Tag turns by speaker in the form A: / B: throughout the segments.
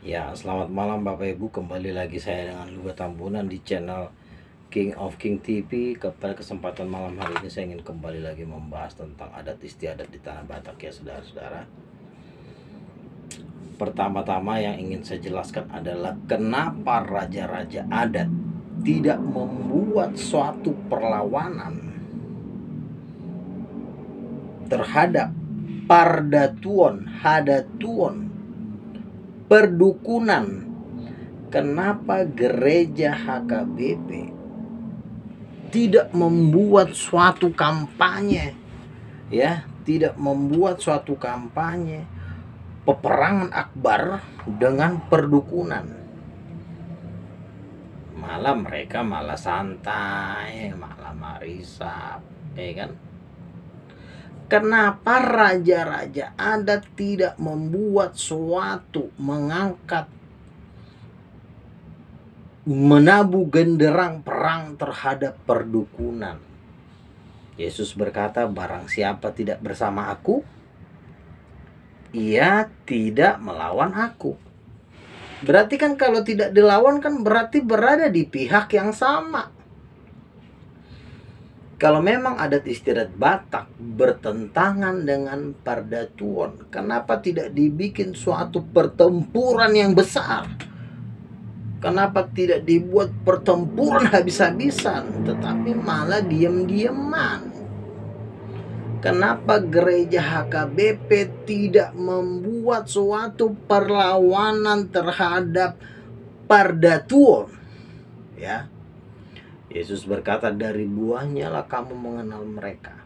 A: Ya, selamat malam Bapak Ibu, kembali lagi saya dengan Luga Tambunan di channel King of King TV. Pada kesempatan malam hari ini saya ingin kembali lagi membahas tentang adat istiadat di Tanah Batak ya saudara-saudara. Pertama-tama yang ingin saya jelaskan adalah kenapa raja-raja adat tidak membuat suatu perlawanan terhadap pardatuon, hadatuon, perdukunan. Kenapa gereja HKBP tidak membuat suatu kampanye, ya, tidak membuat suatu kampanye peperangan akbar dengan perdukunan? Malah mereka malah santai, malah marisap, ya kan? Kenapa raja-raja adat tidak membuat suatu, mengangkat, menabuh genderang perang terhadap perdukunan? Yesus berkata, barang siapa tidak bersama aku, ia tidak melawan aku. Berarti kan kalau tidak dilawan kan berarti berada di pihak yang sama. Kalau memang adat istiadat Batak bertentangan dengan pardatuon, kenapa tidak dibikin suatu pertempuran yang besar? Kenapa tidak dibuat pertempuran habis-habisan, tetapi malah diam-diaman? Kenapa gereja HKBP tidak membuat suatu perlawanan terhadap pardatuon? Ya. Yesus berkata, dari buahnya lah kamu mengenal mereka.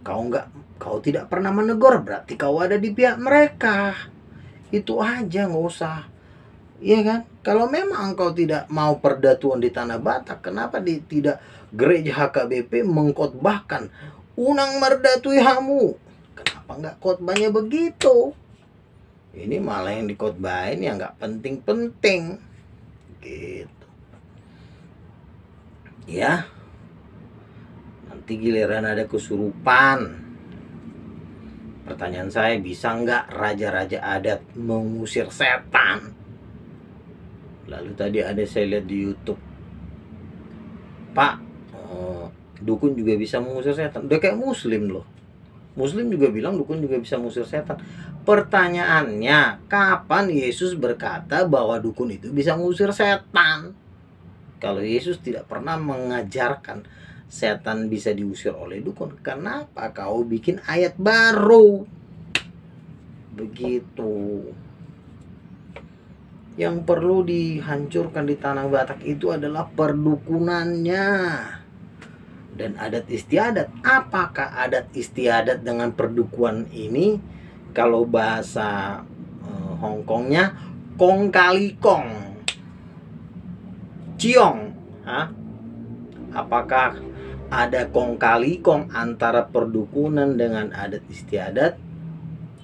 A: Kau tidak pernah menegur, berarti kau ada di pihak mereka. Itu aja, nggak usah. Iya kan? Kalau memang engkau tidak mau perdatuan di Tanah Batak, kenapa tidak gereja HKBP mengkhotbahkan unang merdatui hamu? Kenapa nggak khotbahnya begitu? Ini malah yang dikhotbahin yang nggak penting-penting. Gitu. Ya, nanti giliran ada kesurupan. Pertanyaan saya, bisa nggak raja-raja adat mengusir setan? Lalu tadi ada saya lihat di YouTube, Pak, dukun juga bisa mengusir setan. Udah kayak Muslim loh. Muslim juga bilang dukun juga bisa mengusir setan. Pertanyaannya, kapan Yesus berkata bahwa dukun itu bisa mengusir setan? Kalau Yesus tidak pernah mengajarkan setan bisa diusir oleh dukun, kenapa kau bikin ayat baru? Begitu. Yang perlu dihancurkan di Tanah Batak itu adalah perdukunannya dan adat istiadat. Apakah adat istiadat dengan perdukunan ini, kalau bahasa Hongkongnya, kong kali kong, ciong, apakah ada kong kali kong antara perdukunan dengan adat istiadat?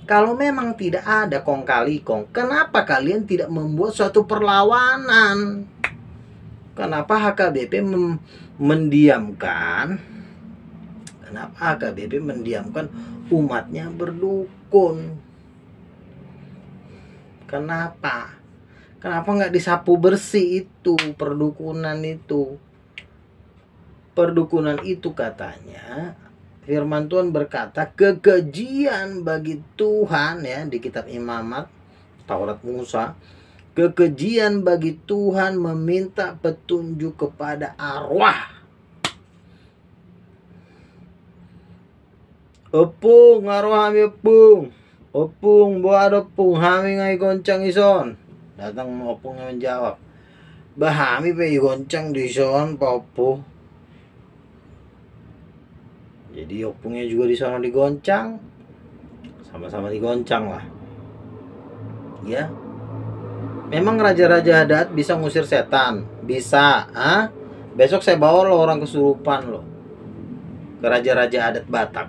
A: Kalau memang tidak ada kong kali kong, kenapa kalian tidak membuat suatu perlawanan? Kenapa HKBP mendiamkan? Kenapa HKBP mendiamkan umatnya berdukun? Kenapa? Kenapa nggak disapu bersih itu perdukunan itu? Perdukunan itu katanya, firman Tuhan berkata, kekejian bagi Tuhan, ya, di kitab Imamat, Taurat Musa, kekejian bagi Tuhan meminta petunjuk kepada arwah. Opung, arwah kami opung. Opung, buat opung, kami ngai goncang ison. Datang opungnya menjawab, bahami pe goncang di ison popo. Jadi opungnya juga di sana digoncang, sama-sama digoncang lah. Ya, memang raja-raja adat bisa ngusir setan, bisa. Besok saya bawa lo orang kesurupan lo ke raja-raja adat Batak.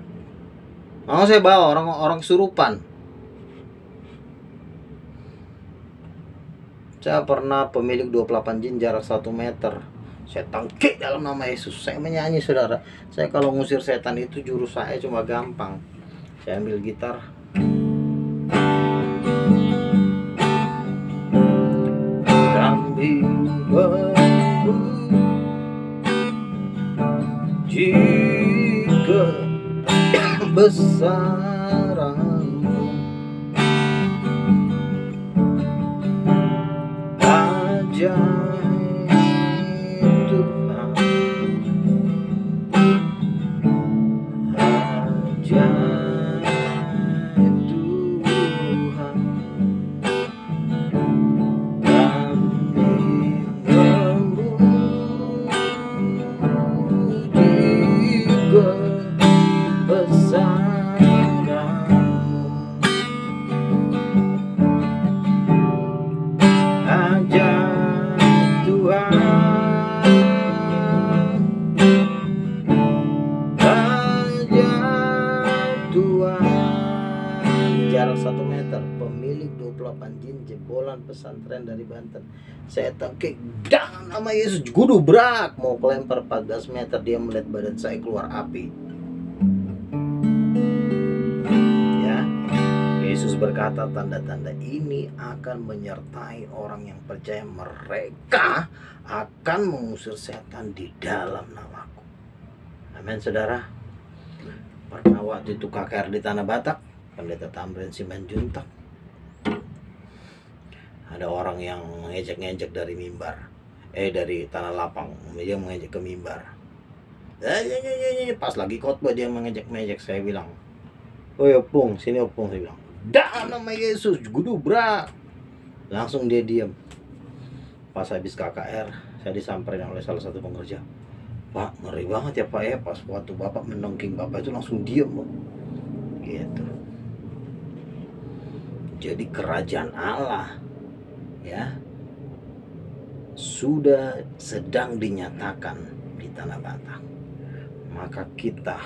A: Mau saya bawa orang kesurupan. Saya pernah pemilik 28 jin jarak 1 meter. Saya tangkik dalam nama Yesus. Saya menyanyi, saudara. Saya kalau ngusir setan itu jurus saya cuma gampang. Saya ambil gitar. kebesaran-Mu, ajaib Tuhan, ajaib Tuhan. Kami memuji kebesaran-Mu, ajaib Tuhan, ajaib Tuhan. Jarak 1 meter, pemilik 28 jin jebolan pesantren dari Banten. Saya tekik dalam nama Yesus, gudubrak, mau kelempar 14 meter. Dia melihat badan saya keluar api. Ya, Yesus berkata, tanda-tanda ini akan menyertai orang yang percaya. Mereka akan mengusir setan di dalam namaku. Amin, saudara. Pernah waktu itu KKR di Tanah Batak, Pendeta Tamrin Simanjuntak, ada orang yang ngejek-ngejek dari mimbar, dari tanah lapang, dia mengejek ke mimbar. Pas lagi khotbah dia mengejek-ngejek. Saya bilang, "Oh ya Pung, sini Pung." Saya bilang, dalam nama Yesus, gudubrak. Langsung dia diam. Pas habis KKR, saya disamperin oleh salah satu pengerja. "Pak, ngeri banget ya Pak ya, pas waktu Bapak menongking Bapak itu langsung diam, Pak." Gitu. Jadi kerajaan Allah, ya, sudah sedang dinyatakan di Tanah Batak. Maka kita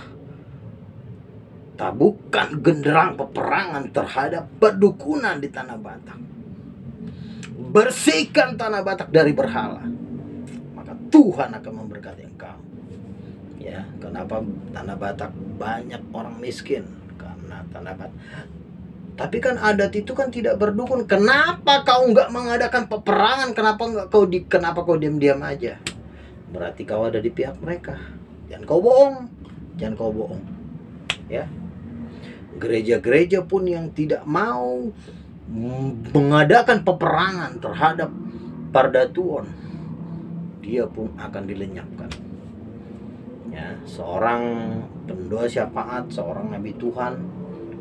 A: tabukan genderang peperangan terhadap pedukunan di Tanah Batak. Bersihkan Tanah Batak dari berhala, maka Tuhan akan memberkati engkau. Ya, kenapa Tanah Batak banyak orang miskin? Karena Tanah Batak. Tapi kan adat itu kan tidak berdukun. Kenapa kau nggak mengadakan peperangan? Kenapa kau diam-diam aja? Berarti kau ada di pihak mereka. Jangan kau bohong. Jangan kau bohong. Ya. Gereja-gereja pun yang tidak mau mengadakan peperangan terhadap Pardatuon, dia pun akan dilenyapkan. Ya, seorang pendoa syafaat, seorang nabi Tuhan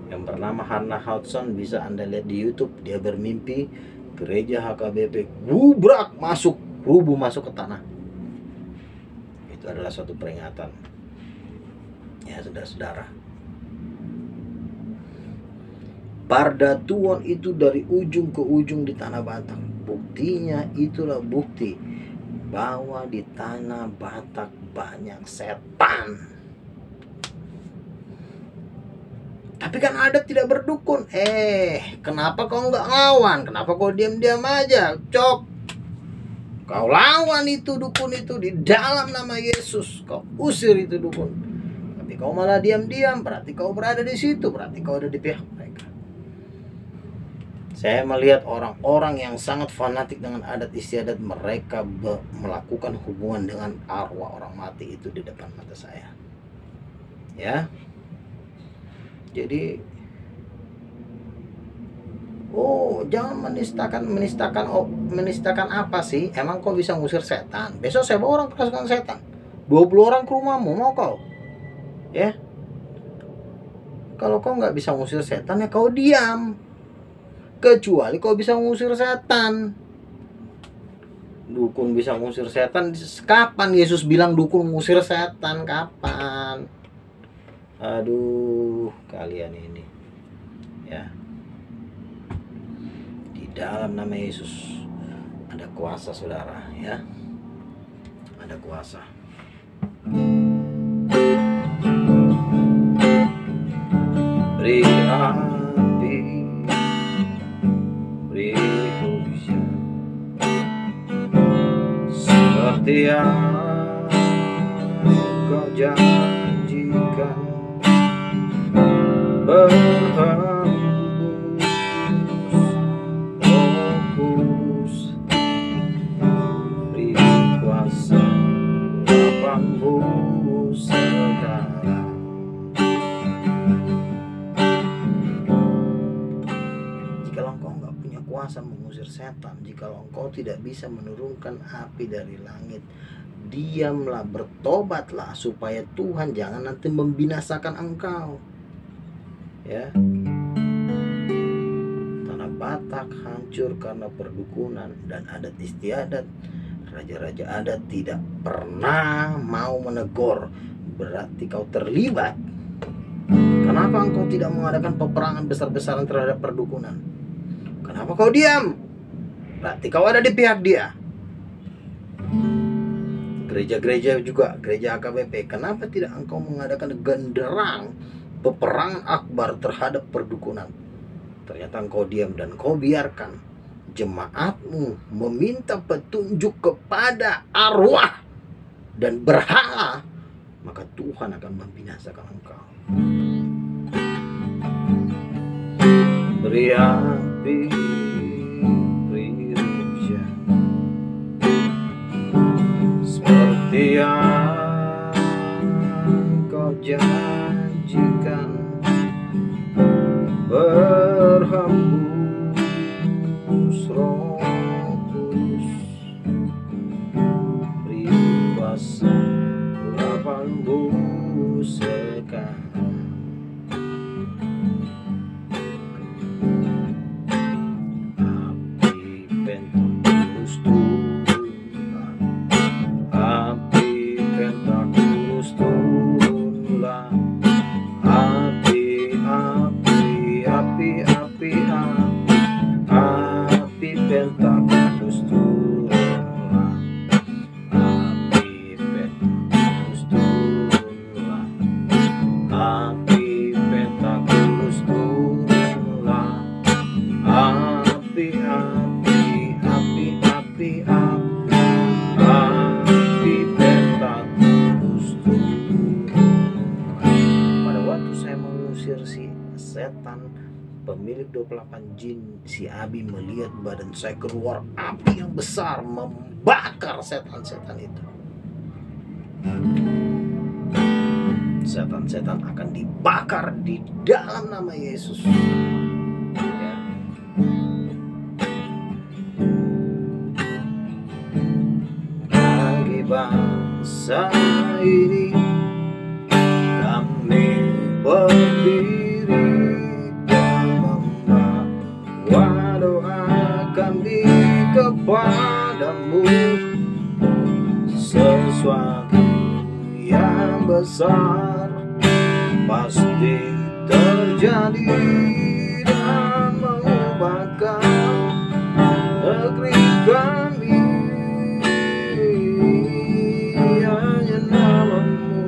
A: yang bernama Hannah Hudson, bisa Anda lihat di YouTube. Dia bermimpi gereja HKBP gubrak masuk, rubuh masuk ke tanah. Itu adalah suatu peringatan. Ya, saudara-saudara. Pardatuon itu dari ujung ke ujung di Tanah Batak. Buktinya itulah bukti bahwa di Tanah Batak banyak setan. Tapi kan adat tidak berdukun. Kenapa kau nggak lawan? Kenapa kau diam-diam aja? Cok, kau lawan itu dukun itu di dalam nama Yesus. Kau usir itu dukun. Tapi kau malah diam-diam. Berarti kau berada di situ. Berarti kau ada di pihak mereka. Saya melihat orang-orang yang sangat fanatik dengan adat istiadat. Mereka melakukan hubungan dengan arwah orang mati itu di depan mata saya. Ya. Jadi, jangan menistakan apa sih? Emang kau bisa ngusir setan? Besok saya bawa orang pasukan setan, 20 orang ke rumahmu, mau kau? Ya. Kalau kau nggak bisa ngusir setan, ya kau diam. Kecuali kau bisa ngusir setan. Dukun bisa ngusir setan. Kapan Yesus bilang dukun ngusir setan? Kapan? Aduh, kalian ini, ya. Di dalam nama Yesus ada kuasa, saudara, ya. Ada kuasa. Beri api, beri hujan, seperti yang kau janjikan. Berhembus, fokus, beri kuasa lapangmu sekarang. kuasa mengusir setan. Jikalau engkau tidak bisa menurunkan api dari langit, diamlah, bertobatlah, supaya Tuhan jangan nanti membinasakan engkau. Ya, tanah Batak hancur karena perdukunan dan adat istiadat. Raja-raja adat tidak pernah mau menegur. Berarti kau terlibat. Kenapa engkau tidak mengadakan peperangan besar-besaran terhadap perdukunan? Kenapa kau diam? Berarti kau ada di pihak dia. Gereja-gereja juga, gereja AKBP, kenapa tidak engkau mengadakan genderang peperangan akbar terhadap perdukunan? Ternyata engkau diam dan kau biarkan jemaatmu meminta petunjuk kepada arwah dan berhala, maka Tuhan akan membinasakan engkau. Beri api, beri hujan, seperti yang kau janjikan, berhembus Roh Kudus, beri kuasa urapanmu sekarang. Pentakosta turunlah, api Pentakosta turunlah, api Pentakosta turunlah, api Pentakosta turunlah. Pada waktu saya mengusir si setan pemilik 28 jin, si Abi melihat badan saya keluar api yang besar membakar setan-setan itu. Setan-setan akan dibakar di dalam nama Yesus. Ya. Bagi bangsa ini kami berdiri kami kepadamu, sesuatu yang besar pasti terjadi dan mengubahkan negeri kami. Hanya namamu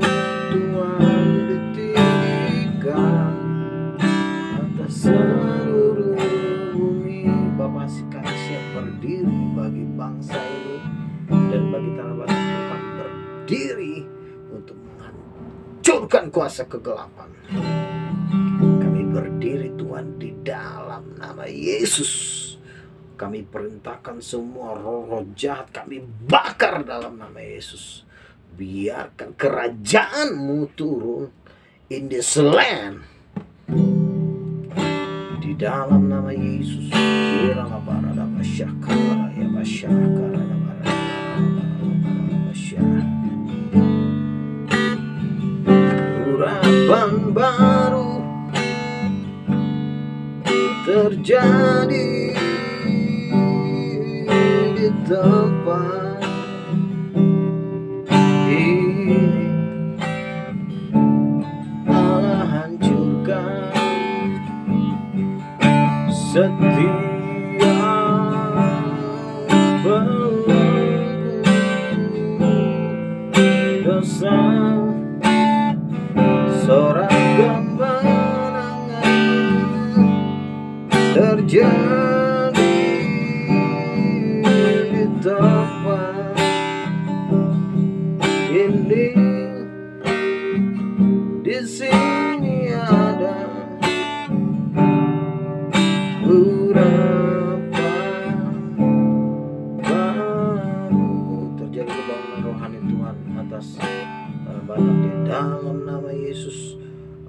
A: Tuhan ditinggikan atas seluruh bumi. Bapak kami siap berdiri bagi bangsa ini dan bagi tanah Batak. Tuhan berdiri untuk menghancurkan kuasa kegelapan. Kami berdiri Tuhan di dalam nama Yesus. Kami perintahkan semua roh-roh jahat kami bakar dalam nama Yesus. Biarkan kerajaan-Mu turun in this land di dalam nama Yesus. Urapan baru terjadi di tempat ini. Allah hancurkan setiap dosa, sorak kemenangan terjadi di tempat ini. Di sini ada terjadi kebangunan rohani Tuhan atas tanah Batak di dalam nama Yesus.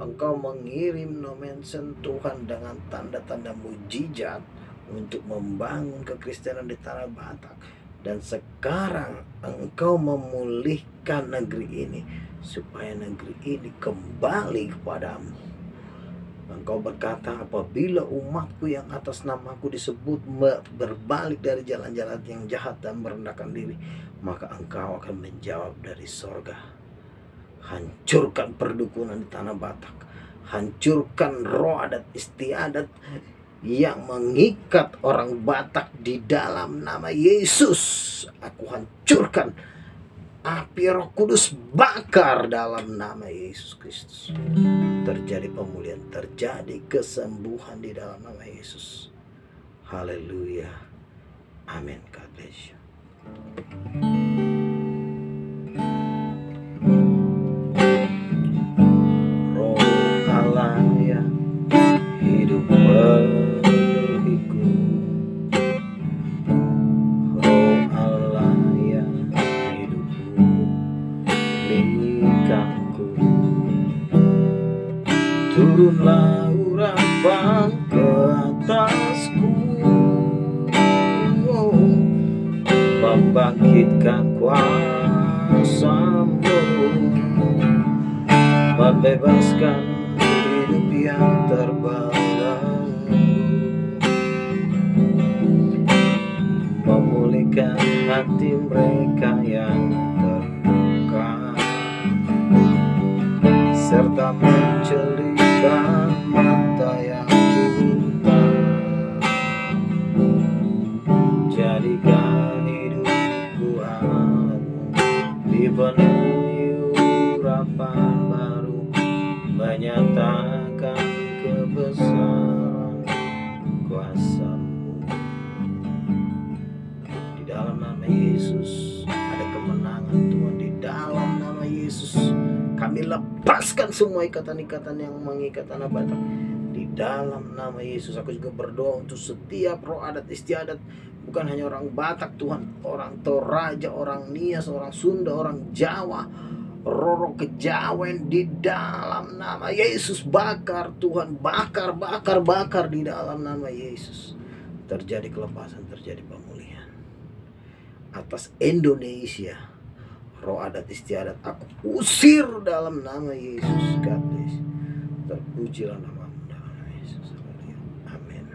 A: Engkau mengirim nomen sentuhan dengan tanda-tanda mujizat untuk membangun kekristenan di tanah Batak. Dan sekarang Engkau memulihkan negeri ini supaya negeri ini kembali kepadamu. Engkau berkata, apabila umatku yang atas namaku disebut berbalik dari jalan-jalan yang jahat dan merendahkan diri, maka Engkau akan menjawab dari sorga. Hancurkan perdukunan di tanah Batak. Hancurkan roh adat istiadat yang mengikat orang Batak di dalam nama Yesus. Aku hancurkan. Api Roh Kudus bakar dalam nama Yesus Kristus. Terjadi pemulihan, terjadi kesembuhan di dalam nama Yesus. Haleluya. Amin. God bless you. Roh Allah yang hidup penuhiku, Roh Allah yang hidup pulihkanku, turunlah urapan ke atasku, membangkitkan kuasa-Mu, membebaskan hidup yang terbelenggu, memulihkan hati mereka yang terluka, serta mencelupkan mata yang buta. Jadikan hidupku alatmu, dipenuhi urapan baru, menyatakan kebesaran kuasa-Mu. Di dalam nama Yesus ada kemenangan Tuhan. Di dalam nama Yesus kami lepaskan semua ikatan-ikatan yang mengikat tanah Batak. Di dalam nama Yesus aku juga berdoa untuk setiap roh adat istiadat, bukan hanya orang Batak Tuhan, orang Toraja, orang Nias, orang Sunda, orang Jawa, roh kejawen, di dalam nama Yesus bakar Tuhan, bakar di dalam nama Yesus. Terjadi kelepasan, terjadi pemulihan atas Indonesia. Roh adat istiadat aku usir dalam nama Yesus. God bless. Terpujilah nama-Mu dalam nama Yesus. Amin.